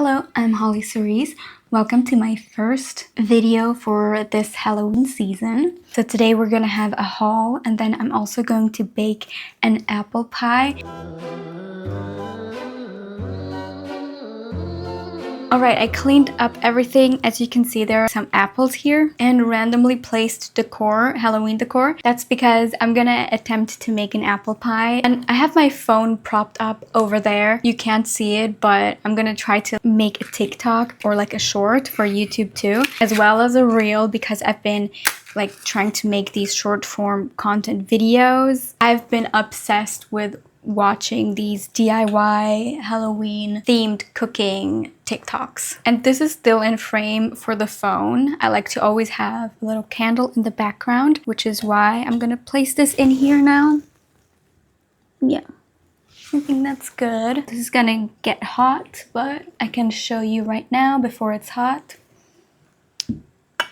Hello, I'm Cerise. Welcome to my first video for this Halloween season. So today we're gonna have a haul, and then I'm also going to bake an apple pie. Alright, I cleaned up everything. As you can see, there are some apples here and randomly placed decor, Halloween decor. That's because I'm gonna attempt to make an apple pie. And I have my phone propped up over there. You can't see it, but I'm gonna try to make a TikTok or like a short for YouTube too, as well as a reel, because I've been like trying to make these short form content videos. I've been obsessed with watching these DIY Halloween themed cooking TikToks. And this is still in frame for the phone. I like to always have a little candle in the background, which is why I'm gonna place this in here now. Yeah, I think that's good. This is gonna get hot, but I can show you right now before it's hot.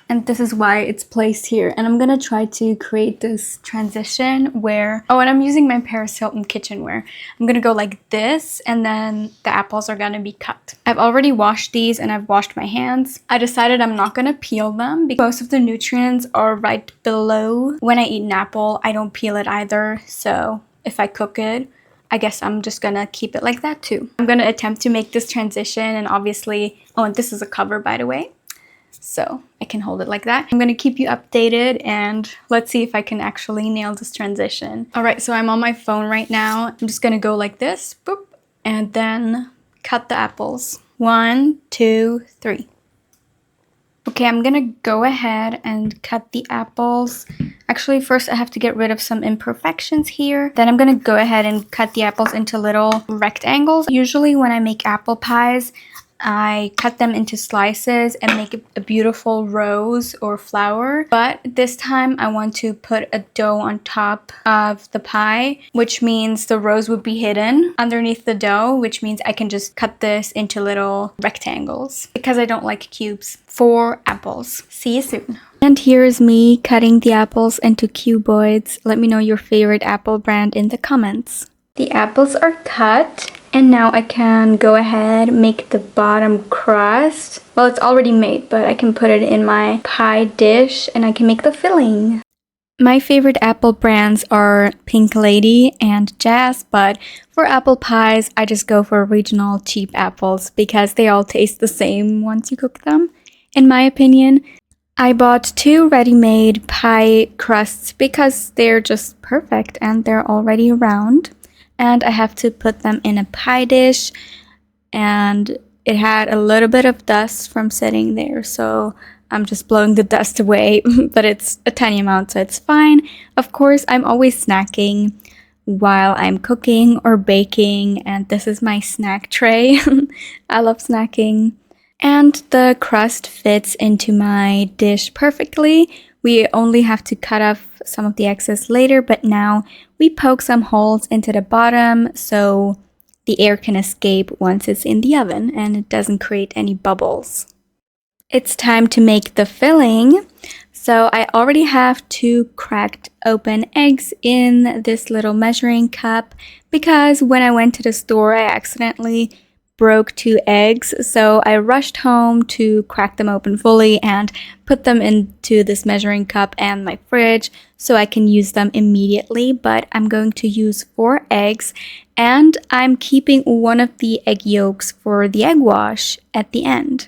And this is why it's placed here. And I'm gonna try to create this transition where, oh, and I'm using my Paris Hilton kitchenware. I'm gonna go like this, and then the apples are gonna be cut. I've already washed these and I've washed my hands. I decided I'm not gonna peel them because most of the nutrients are right below. When I eat an apple, I don't peel it either. So if I cook it, I guess I'm just gonna keep it like that too. I'm gonna attempt to make this transition, and obviously, oh, and this is a cover, by the way, so I can hold it like that. I'm gonna keep you updated, and let's see if I can actually nail this transition. All right, so I'm on my phone right now. I'm just gonna go like this, boop, and then cut the apples. 1, 2, 3. Okay, I'm gonna go ahead and cut the apples. Actually, first I have to get rid of some imperfections here. Then I'm gonna go ahead and cut the apples into little rectangles. Usually when I make apple pies, I cut them into slices and make a beautiful rose or flower. But this time I want to put a dough on top of the pie, which means the rose would be hidden underneath the dough, which means I can just cut this into little rectangles because I don't like cubes. 4 apples. See you soon. And here's me cutting the apples into cuboids. Let me know your favorite apple brand in the comments. The apples are cut. And now I can go ahead, make the bottom crust. Well, it's already made, but I can put it in my pie dish and I can make the filling. My favorite apple brands are Pink Lady and Jazz, but for apple pies, I just go for regional cheap apples because they all taste the same once you cook them, in my opinion. I bought 2 ready-made pie crusts because they're just perfect and they're already round. And I have to put them in a pie dish, and it had a little bit of dust from sitting there, so I'm just blowing the dust away, but it's a tiny amount, so it's fine. Of course, I'm always snacking while I'm cooking or baking, and this is my snack tray. I love snacking. And the crust fits into my dish perfectly. We only have to cut off some of the excess later, but now we poke some holes into the bottom so the air can escape once it's in the oven and it doesn't create any bubbles. It's time to make the filling. So I already have 2 cracked open eggs in this little measuring cup because when I went to the store, I accidentally broke 2 eggs, so I rushed home to crack them open fully and put them into this measuring cup and my fridge so I can use them immediately. But I'm going to use 4 eggs, and I'm keeping one of the egg yolks for the egg wash at the end.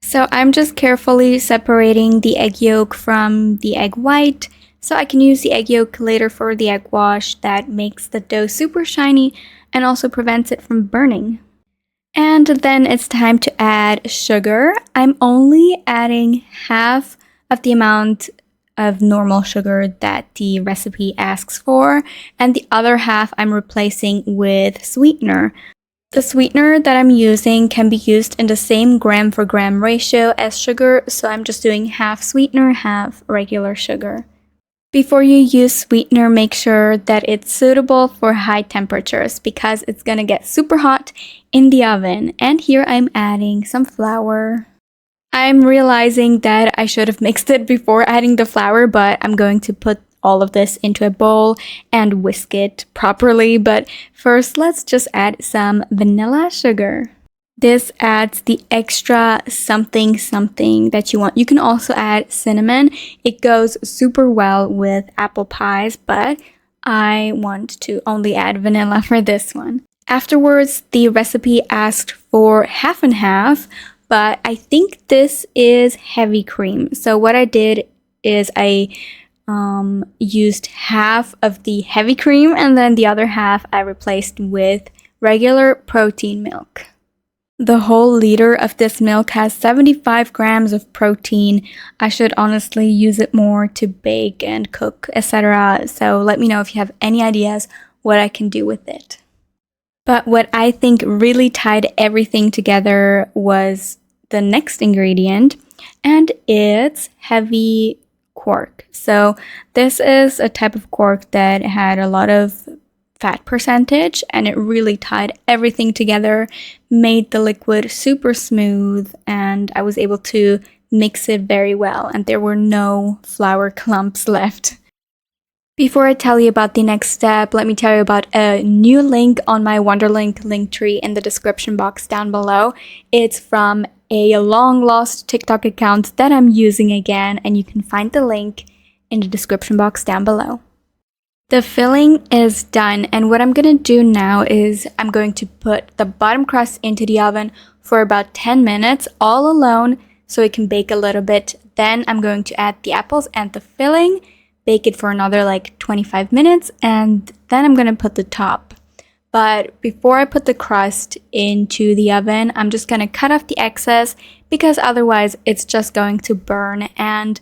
So I'm just carefully separating the egg yolk from the egg white so I can use the egg yolk later for the egg wash. That makes the dough super shiny and also prevents it from burning. And then it's time to add sugar. I'm only adding half of the amount of normal sugar that the recipe asks for, and the other half I'm replacing with sweetener. The sweetener that I'm using can be used in the same gram for gram ratio as sugar, so I'm just doing half sweetener, half regular sugar. Before you use sweetener, make sure that it's suitable for high temperatures because it's gonna get super hot in the oven. And here I'm adding some flour. I'm realizing that I should have mixed it before adding the flour, but I'm going to put all of this into a bowl and whisk it properly. But first, let's just add some vanilla sugar. This adds the extra something something that you want. You can also add cinnamon. It goes super well with apple pies, but I want to only add vanilla for this one. Afterwards, the recipe asked for half and half, but I think this is heavy cream. So what I did is I used half of the heavy cream and then the other half I replaced with regular protein milk. The whole liter of this milk has 75 grams of protein. I should honestly use it more to bake and cook, etc. So let me know if you have any ideas what I can do with it. But what I think really tied everything together was the next ingredient, and it's heavy quark. So this is a type of quark that had a lot of fat percentage, and it really tied everything together, made the liquid super smooth, and I was able to mix it very well, and there were no flour clumps left. Before I tell you about the next step, let me tell you about a new link on my Wonderlink link tree in the description box down below. It's from a long lost TikTok account that I'm using again, and you can find the link in the description box down below. The filling is done, and what I'm gonna do now is I'm going to put the bottom crust into the oven for about 10 minutes all alone so it can bake a little bit. Then I'm going to add the apples and the filling, bake it for another like 25 minutes, and then I'm gonna put the top. But before I put the crust into the oven, I'm just gonna cut off the excess because otherwise it's just going to burn. And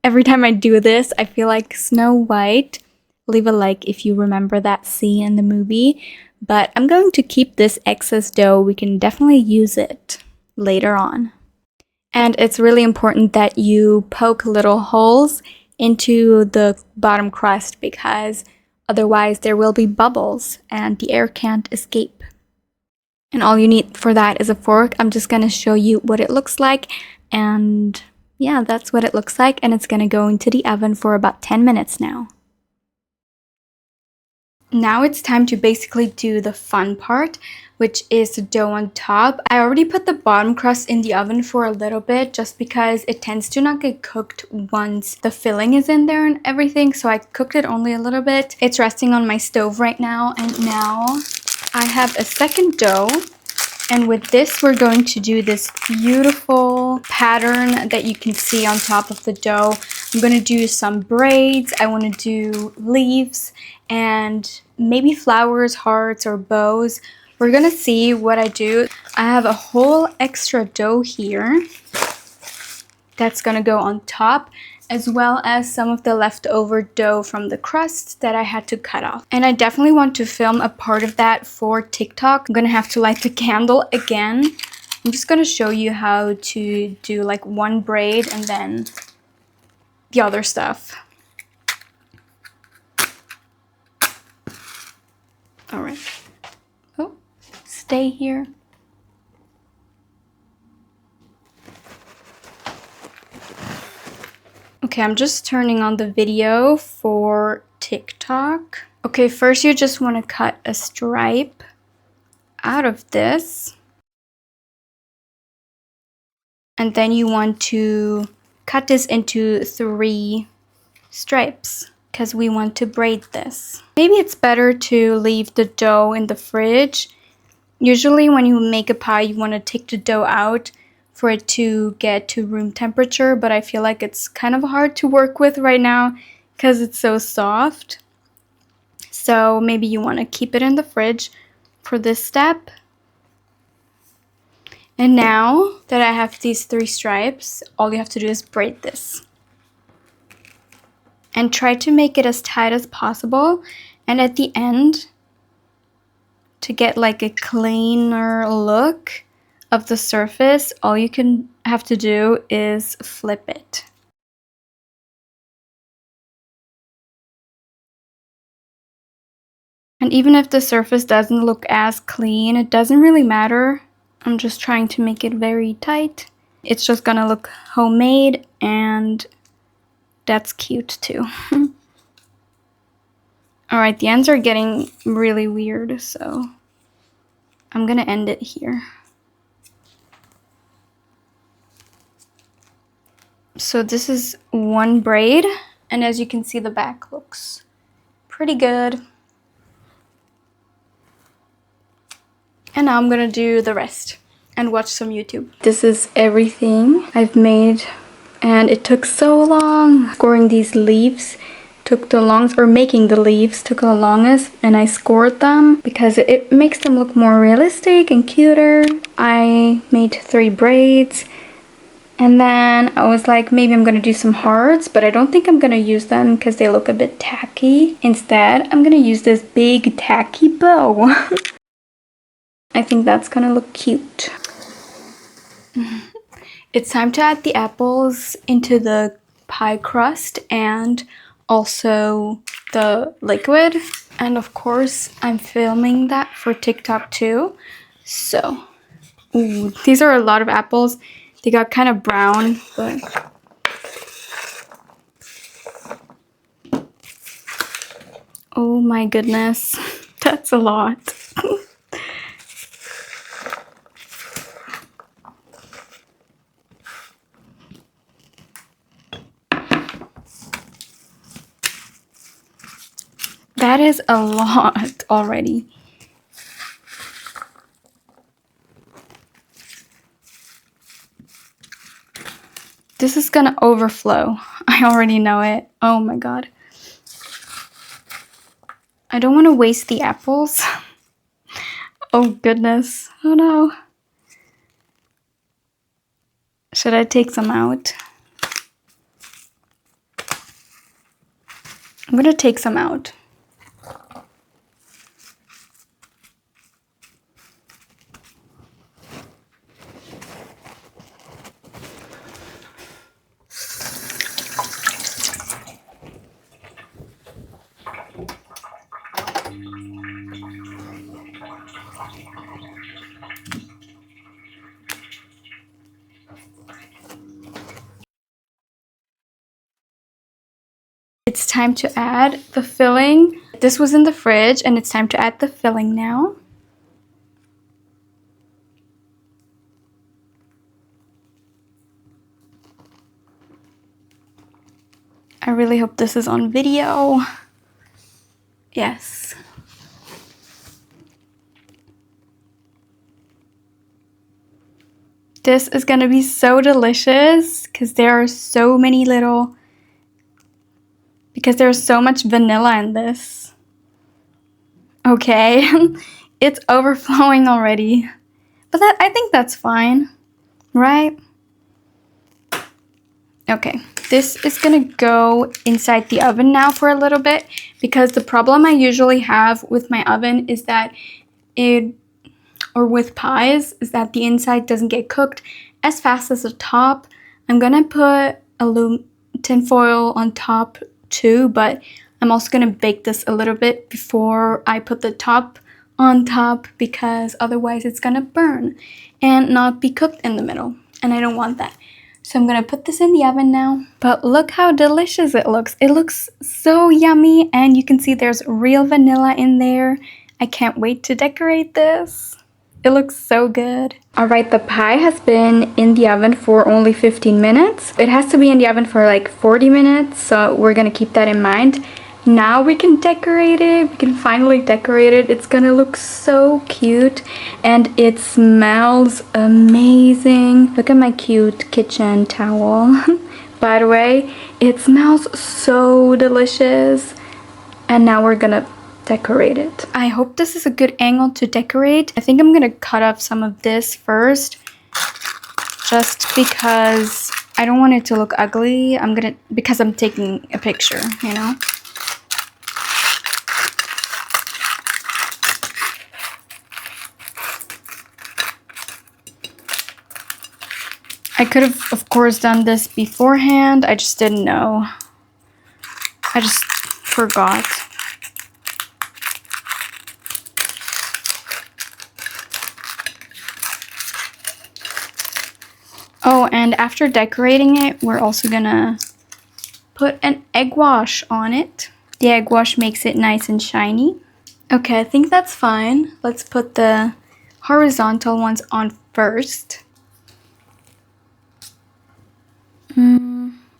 every time I do this, I feel like Snow White. Leave a like if you remember that scene in the movie. But I'm going to keep this excess dough. We can definitely use it later on. And it's really important that you poke little holes into the bottom crust because otherwise there will be bubbles and the air can't escape. And all you need for that is a fork. I'm just going to show you what it looks like, and yeah, that's what it looks like, and it's going to go into the oven for about 10 minutes now. Now it's time to basically do the fun part, which is the dough on top. I already put the bottom crust in the oven for a little bit just because it tends to not get cooked once the filling is in there and everything, so I cooked it only a little bit. It's resting on my stove right now, and now I have a second dough, and with this we're going to do this beautiful pattern that you can see on top of the dough. I'm going to do some braids, I want to do leaves, and maybe flowers, hearts, or bows. We're gonna see what I do. I have a whole extra dough here that's gonna go on top, as well as some of the leftover dough from the crust that I had to cut off. And I definitely want to film a part of that for TikTok. I'm gonna have to light the candle again. I'm just gonna show you how to do like one braid and then the other stuff. All right. Oh, stay here. Okay, I'm just turning on the video for TikTok. Okay, first you just want to cut a stripe out of this. And then you want to cut this into 3 stripes, because we want to braid this. Maybe it's better to leave the dough in the fridge. Usually when you make a pie, you want to take the dough out for it to get to room temperature, but I feel like it's kind of hard to work with right now because it's so soft. So maybe you want to keep it in the fridge for this step. And now that I have these 3 stripes, all you have to do is braid this. And try to make it as tight as possible. And at the end, to get like a cleaner look of the surface, all you can have to do is flip it. And even if the surface doesn't look as clean, it doesn't really matter. I'm just trying to make it very tight. It's just gonna look homemade, and that's cute too. Alright, the ends are getting really weird, so I'm gonna end it here. So this is one braid, and as you can see, the back looks pretty good. And now I'm gonna do the rest and watch some YouTube. This is everything I've made, and it took so long. Scoring these leaves took the longest, or making the leaves took the longest, and I scored them because it makes them look more realistic and cuter. I made 3 braids, and then I was like, maybe I'm gonna do some hearts, but I don't think I'm gonna use them because they look a bit tacky. Instead, I'm gonna use this big tacky bow. I think that's gonna look cute. It's time to add the apples into the pie crust and also the liquid. And of course, I'm filming that for TikTok too. So, ooh, these are a lot of apples. They got kind of brown, but oh my goodness, that's a lot. That is a lot already. This is gonna overflow. I already know it. Oh my god. I don't want to waste the apples. Oh goodness. Oh no. Should I take some out? I'm gonna take some out. It's time to add the filling. This was in the fridge and it's time to add the filling now. I really hope this is on video. Yes. This is gonna be so delicious because there are so many little, because there's so much vanilla in this. Okay, it's overflowing already. But I think that's fine, right? Okay, this is gonna go inside the oven now for a little bit because the problem I usually have with my oven is that or with pies, is that the inside doesn't get cooked as fast as the top. I'm gonna put tin foil on top too, but I'm also gonna bake this a little bit before I put the top on top because otherwise it's gonna burn and not be cooked in the middle, and I don't want that. So I'm gonna put this in the oven now. But look how delicious it looks. It looks so yummy, and you can see there's real vanilla in there. I can't wait to decorate this. It looks so good. Alright, the pie has been in the oven for only 15 minutes. It has to be in the oven for like 40 minutes, so we're gonna keep that in mind. Now we can decorate it. We can finally decorate it. It's gonna look so cute and it smells amazing. Look at my cute kitchen towel. By the way, it smells so delicious. And now we're gonna decorate it. I hope this is a good angle to decorate. I think I'm gonna cut off some of this first just because I don't want it to look ugly. Because I'm taking a picture, you know? I could have, of course, done this beforehand. I just didn't know. I just forgot. Oh, and after decorating it, we're also gonna put an egg wash on it. The egg wash makes it nice and shiny. Okay, I think that's fine. Let's put the horizontal ones on first.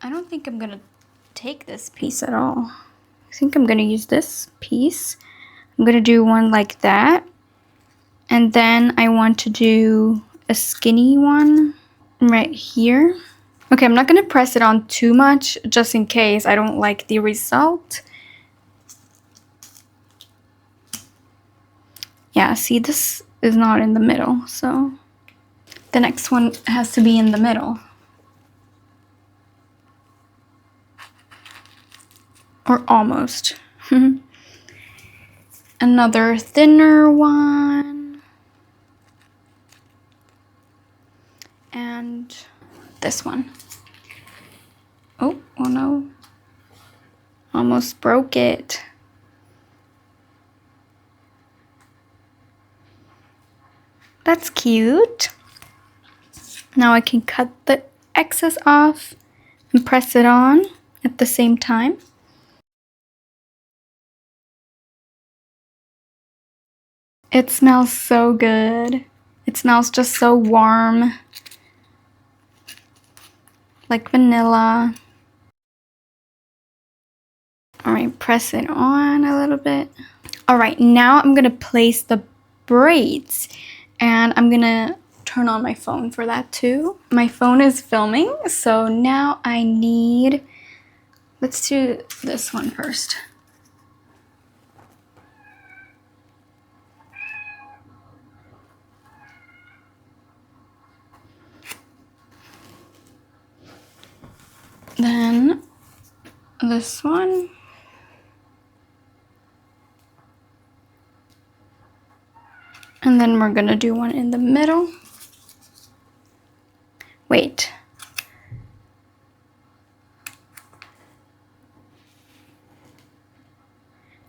I don't think I'm gonna take this piece at all. I think I'm gonna use this piece. I'm gonna do one like that. And then I want to do a skinny one right here. Okay, I'm not gonna press it on too much just in case I don't like the result. Yeah, see, this is not in the middle, so the next one has to be in the middle. Or almost. Another thinner one. And this one. Oh no. Almost broke it. That's cute. Now I can cut the excess off and press it on at the same time. It smells so good. It smells just so warm. Like vanilla. Alright, press it on a little bit. Alright, now I'm gonna place the braids. And I'm gonna turn on my phone for that too. My phone is filming, so now I need... Let's do this one first. Then this one. And then we're gonna do one in the middle. Wait.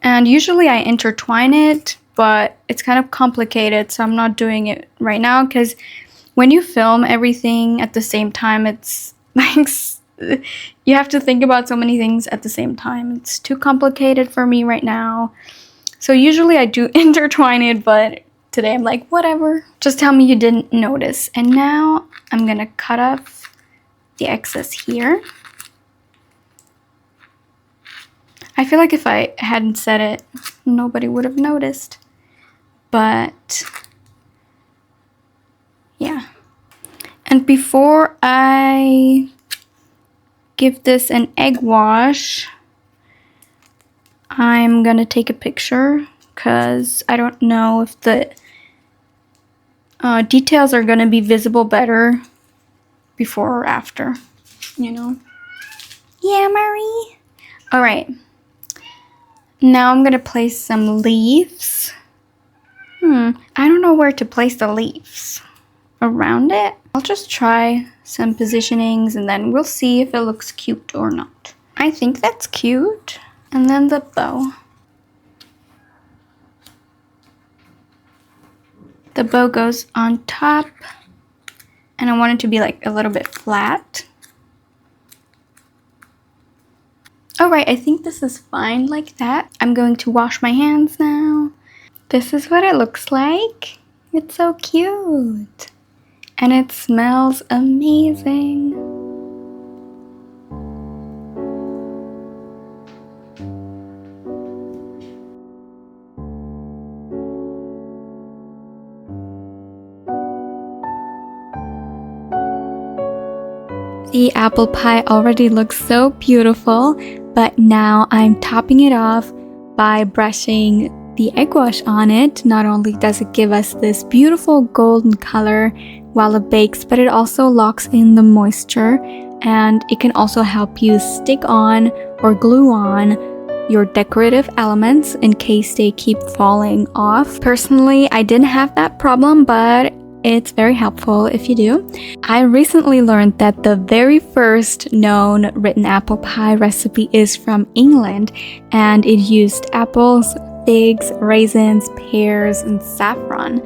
And usually I intertwine it, but it's kind of complicated, so I'm not doing it right now because when you film everything at the same time, it's like you have to think about so many things at the same time. It's too complicated for me right now. So usually I do intertwine it, but today I'm like, whatever. Just tell me you didn't notice. And now I'm gonna cut off the excess here. I feel like if I hadn't said it, nobody would have noticed. But yeah. And before I give this an egg wash, I'm gonna take a picture because I don't know if the details are gonna be visible better before or after, you know? Yeah, Marie? All right. Now I'm gonna place some leaves. I don't know where to place the leaves. Around it? I'll just try some positionings and then we'll see if it looks cute or not. I think that's cute. And then the bow. The bow goes on top. And I want it to be like a little bit flat. Alright, I think this is fine like that. I'm going to wash my hands now. This is what it looks like. It's so cute. And it smells amazing. The apple pie already looks so beautiful, but now I'm topping it off by brushing the egg wash on it. Not only does it give us this beautiful golden color while it bakes, but it also locks in the moisture, and it can also help you stick on or glue on your decorative elements in case they keep falling off. Personally, I didn't have that problem, but it's very helpful if you do. I recently learned that the very first known written apple pie recipe is from England, and it used apples, figs, raisins, pears, and saffron.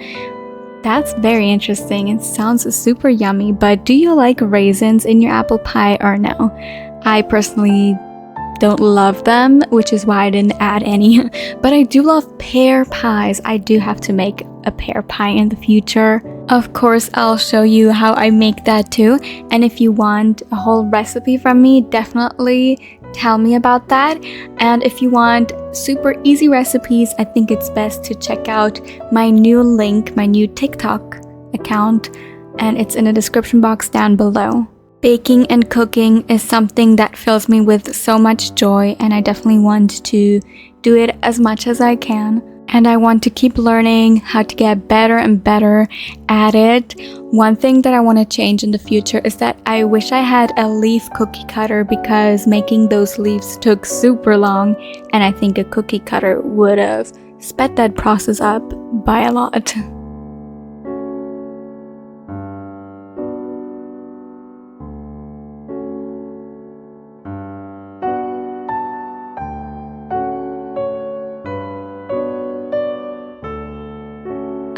That's very interesting. It sounds super yummy, but do you like raisins in your apple pie or no? I personally don't love them, which is why I didn't add any. But I do love pear pies. I do have to make a pear pie in the future. Of course, I'll show you how I make that too. And if you want a whole recipe from me, definitely tell me about that. And if you want super easy recipes, I think it's best to check out my new link, my new TikTok account, and it's in the description box down below. Baking and cooking is something that fills me with so much joy, and I definitely want to do it as much as I can. And I want to keep learning how to get better and better at it. One thing that I want to change in the future is that I wish I had a leaf cookie cutter, because making those leaves took super long, and I think a cookie cutter would have sped that process up by a lot.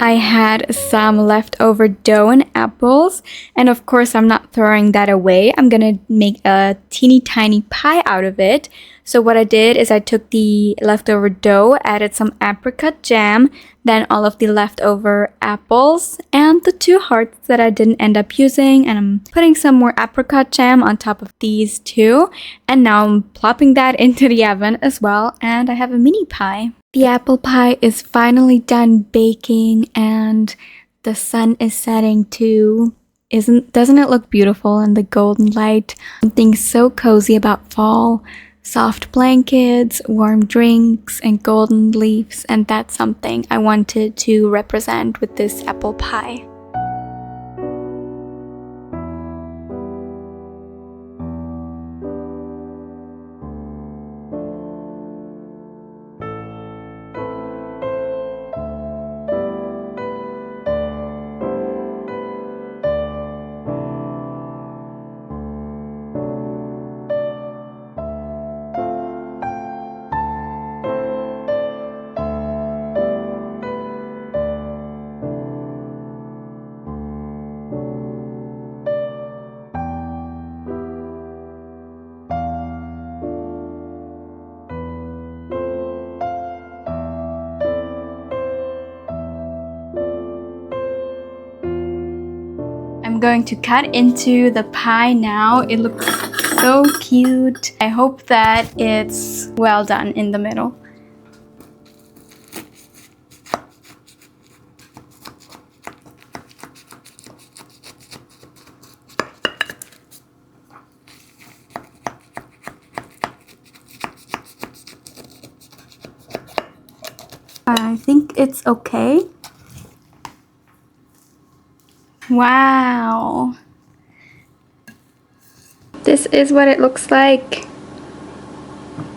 I had some leftover dough and apples, and of course I'm not throwing that away. I'm gonna make a teeny tiny pie out of it. So what I did is I took the leftover dough, added some apricot jam, then all of the leftover apples, and the 2 hearts that I didn't end up using, and I'm putting some more apricot jam on top of these 2, and now I'm plopping that into the oven as well, and I have a mini pie. The apple pie is finally done baking, and the sun is setting too. Doesn't it look beautiful in the golden light? Something so cozy about fall. Soft blankets, warm drinks, and golden leaves, and that's something I wanted to represent with this apple pie. I'm going to cut into the pie now. It looks so cute. I hope that it's well done in the middle. I think it's okay. Wow. This is what it looks like.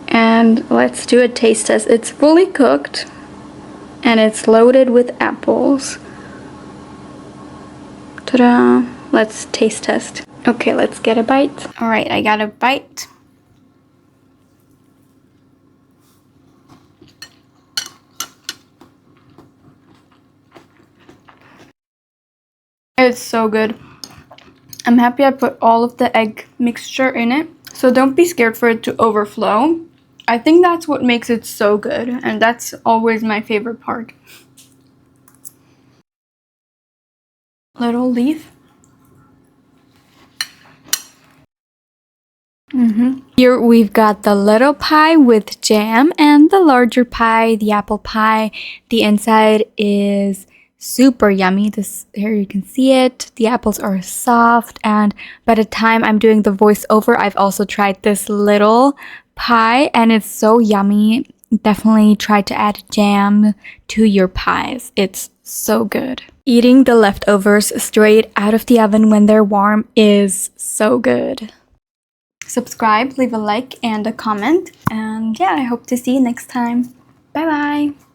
And let's do a taste test. It's fully cooked and it's loaded with apples. Ta-da! Let's taste test. Okay, let's get a bite. All right, I got a bite. It's so good. I'm happy I put all of the egg mixture in it. So don't be scared for it to overflow. I think that's what makes it so good, and that's always my favorite part. Little leaf. Here we've got the little pie with jam and the larger pie, the apple pie. The inside is super yummy. Here you can see it. The apples are soft, and by the time I'm doing the voiceover, I've also tried this little pie and it's so yummy. Definitely try to add jam to your pies. It's so good. Eating the leftovers straight out of the oven when they're warm is so good. Subscribe, leave a like and a comment, and yeah, I hope to see you next time. Bye bye.